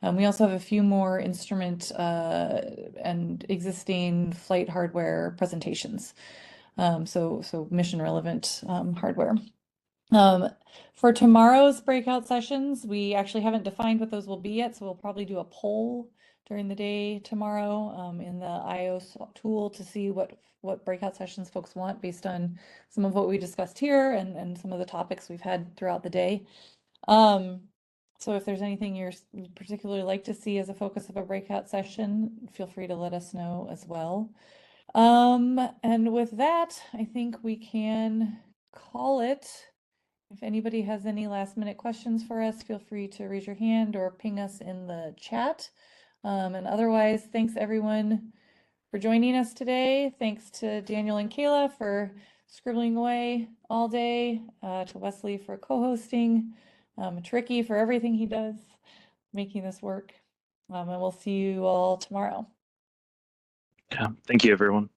We also have a few more instrument and existing flight hardware presentations. So mission relevant hardware. For tomorrow's breakout sessions, we actually haven't defined what those will be yet, so we'll probably do a poll during the day tomorrow in the IO tool to see what breakout sessions folks want based on some of what we discussed here and some of the topics we've had throughout the day. So if there's anything you'd particularly like to see as a focus of a breakout session, feel free to let us know as well. And with that, I think we can call it. If anybody has any last minute questions for us, feel free to raise your hand or ping us in the chat. And otherwise, thanks everyone for joining us today. Thanks to Daniel and Kayla for scribbling away all day, to Wesley for co-hosting, to Ricky for everything he does, making this work. And we'll see you all tomorrow. Yeah, thank you, everyone.